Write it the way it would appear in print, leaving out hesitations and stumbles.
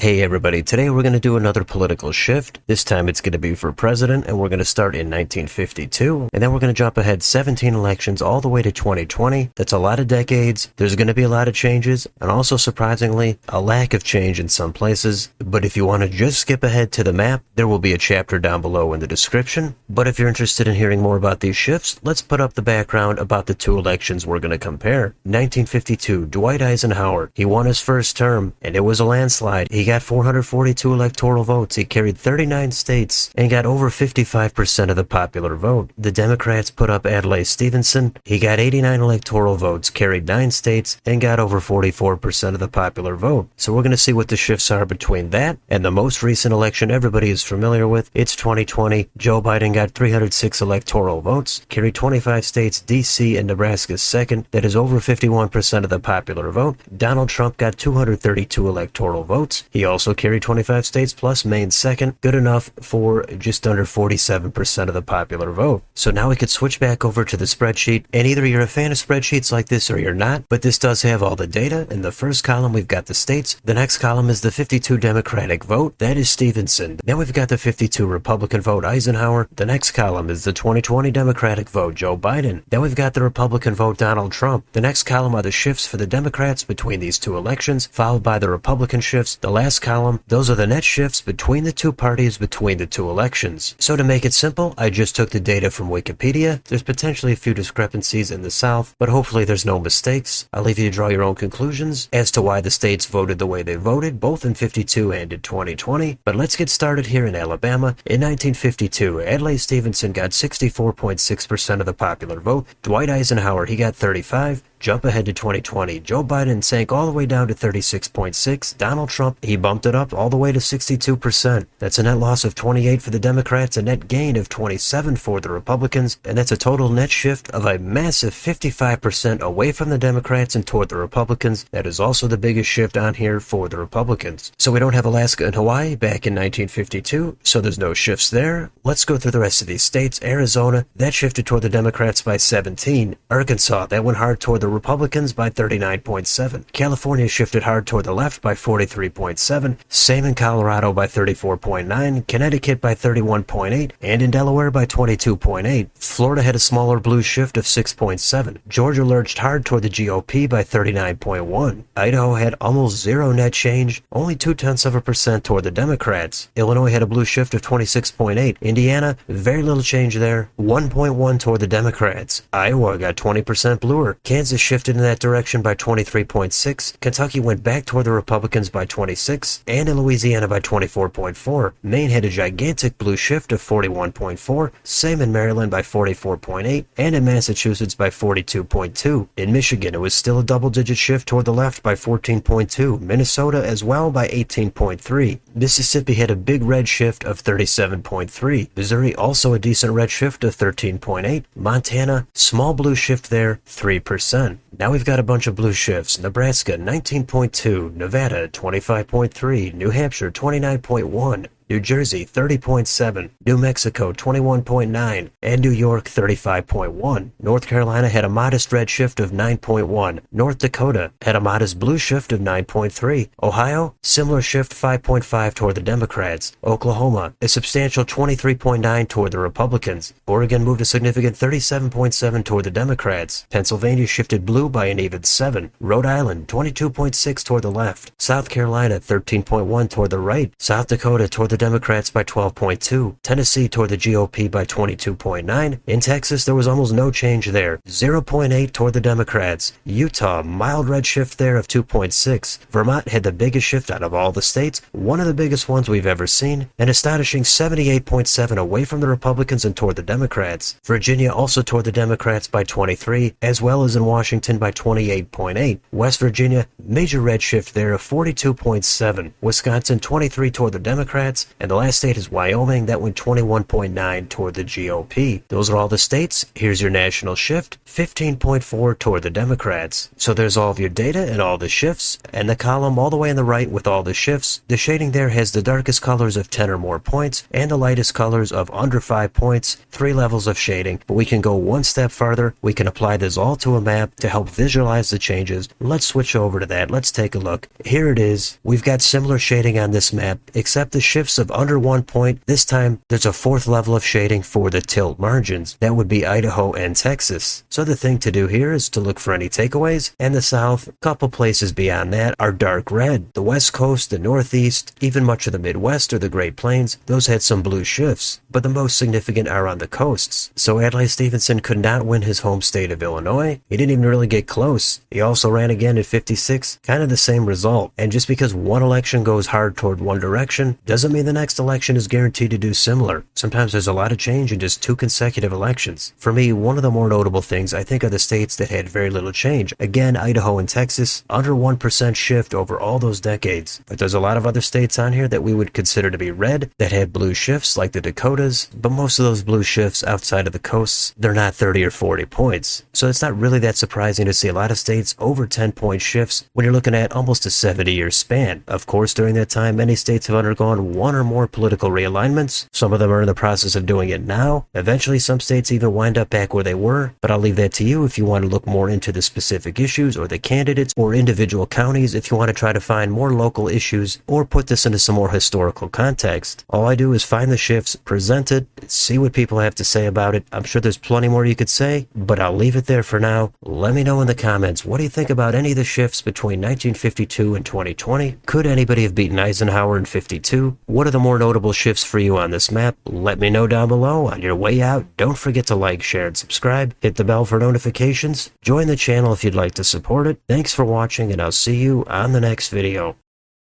Hey everybody, today we're going to do another political shift. This time it's going to be for president, and we're going to start in 1952, and then we're going to jump ahead 17 elections all the way to 2020. That's a lot of decades. There's going to be a lot of changes, and also surprisingly, a lack of change in some places. But if you want to just skip ahead to the map, there will be a chapter down below in the description. But if you're interested in hearing more about these shifts, let's put up the background about the two elections we're going to compare. 1952, Dwight Eisenhower. He won his first term, and it was a landslide. He got 442 electoral votes. He carried 39 states and got over 55% of the popular vote. The Democrats put up Adlai Stevenson. He got 89 electoral votes, carried 9 states, and got over 44% of the popular vote. So we're going to see what the shifts are between that and the most recent election everybody is familiar with. It's 2020. Joe Biden got 306 electoral votes, carried 25 states, D.C. and Nebraska second. That is over 51% of the popular vote. Donald Trump got 232 electoral votes. He also carried 25 states plus Maine second, good enough for just under 47% of the popular vote. So now we could switch back over to the spreadsheet, and either you're a fan of spreadsheets like this or you're not, but this does have all the data. In the first column we've got the states, the next column is the 52 Democratic vote, that is Stevenson. Then we've got the 52 Republican vote, Eisenhower. The next column is the 2020 Democratic vote, Joe Biden. Then we've got the Republican vote, Donald Trump. The next column are the shifts for the Democrats between these two elections, followed by the Republican shifts. The last column, those are the net shifts between the two parties between the two elections. So to make it simple, I just took the data from Wikipedia. There's potentially a few discrepancies in the South, but hopefully there's no mistakes. I'll leave you to draw your own conclusions as to why the states voted the way they voted, both in 52 and in 2020. But let's get started here in Alabama. In 1952, Adlai Stevenson got 64.6% of the popular vote. Dwight Eisenhower, he got 35. Jump ahead to 2020. Joe Biden sank all the way down to 36.6. Donald Trump, he bumped it up all the way to 62%. That's a net loss of 28 for the Democrats, a net gain of 27 for the Republicans, and that's a total net shift of a massive 55% away from the Democrats and toward the Republicans. That is also the biggest shift on here for the Republicans. So we don't have Alaska and Hawaii back in 1952, so there's no shifts there. Let's go through the rest of these states. Arizona, that shifted toward the Democrats by 17. Arkansas, that went hard toward the Republicans by 39.7. California shifted hard toward the left by 43.7. Same in Colorado by 34.9. Connecticut by 31.8. And in Delaware by 22.8. Florida had a smaller blue shift of 6.7. Georgia lurched hard toward the GOP by 39.1. Idaho had almost zero net change, only 0.2% toward the Democrats. Illinois had a blue shift of 26.8. Indiana, very little change there, 1.1 toward the Democrats. Iowa got 20% bluer. Kansas shifted in that direction by 23.6. Kentucky went back toward the Republicans by 26, and in Louisiana by 24.4. Maine had a gigantic blue shift of 41.4, same in Maryland by 44.8, and in Massachusetts by 42.2. In Michigan, it was still a double-digit shift toward the left by 14.2. Minnesota as well by 18.3. Mississippi had a big red shift of 37.3. Missouri also a decent red shift of 13.8. Montana, small blue shift there, 3%. Now we've got a bunch of blue shifts. Nebraska 19.2, Nevada 25.3, New Hampshire 29.1, New Jersey 30.7, New Mexico 21.9, and New York 35.1. North Carolina had a modest red shift of 9.1. North Dakota had a modest blue shift of 9.3. Ohio, similar shift 5.5 toward the Democrats. Oklahoma, a substantial 23.9 toward the Republicans. Oregon moved a significant 37.7 toward the Democrats. Pennsylvania shifted blue by an even 7. Rhode Island 22.6 toward the left. South Carolina 13.1 toward the right. South Dakota toward the Democrats by 12.2. Tennessee toward the GOP by 22.9. In Texas, there was almost no change there, 0.8 toward the Democrats. Utah, mild red shift there of 2.6. Vermont had the biggest shift out of all the states, one of the biggest ones we've ever seen, an astonishing 78.7 away from the Republicans and toward the Democrats. Virginia also toward the Democrats by 23, as well as in Washington by 28.8. West Virginia, major red shift there of 42.7. Wisconsin, 23 toward the Democrats. Democrats. And the last state is Wyoming. That went 21.9 toward the GOP. Those are all the states. Here's your national shift, 15.4 toward the Democrats. So there's all of your data and all the shifts, and the column all the way on the right with all the shifts. The shading there has the darkest colors of 10 or more points, and the lightest colors of under 5 points, 3 levels of shading. But we can go one step farther. We can apply this all to a map to help visualize the changes. Let's switch over to that. Let's take a look. Here it is. We've got similar shading on this map, except the shifts of under 1 point. This time, there's a 4th level of shading for the tilt margins. That would be Idaho and Texas. So the thing to do here is to look for any takeaways, and the South, a couple places beyond that, are dark red. The West Coast, the Northeast, even much of the Midwest or the Great Plains, those had some blue shifts, but the most significant are on the coasts. So Adlai Stevenson could not win his home state of Illinois. He didn't even really get close. He also ran again in 56, kind of the same result. And just because one election goes hard toward one direction, doesn't mean the next election is guaranteed to do similar. Sometimes there's a lot of change in just 2 consecutive elections. For me, one of the more notable things I think are the states that had very little change. Again, Idaho and Texas, under 1% shift over all those decades. But there's a lot of other states on here that we would consider to be red that had blue shifts, like the Dakotas, but most of those blue shifts outside of the coasts, they're not 30 or 40 points. So it's not really that surprising to see a lot of states over 10-point shifts when you're looking at almost a 70-year span. Of course, during that time, many states have undergone one or more political realignments. Some of them are in the process of doing it now. Eventually, some states even wind up back where they were, but I'll leave that to you if you want to look more into the specific issues or the candidates or individual counties, if you want to try to find more local issues or put this into some more historical context. All I do is find the shifts, present it, see what people have to say about it. I'm sure there's plenty more you could say, but I'll leave it there for now. Let me know in the comments, what do you think about any of the shifts between 1952 and 2020? Could anybody have beaten Eisenhower in 52? What are the more notable shifts for you on this map? Let me know down below. On your way out, don't forget to like, share, and subscribe. Hit the bell for notifications. Join the channel if you'd like to support it. Thanks for watching, and I'll see you on the next video.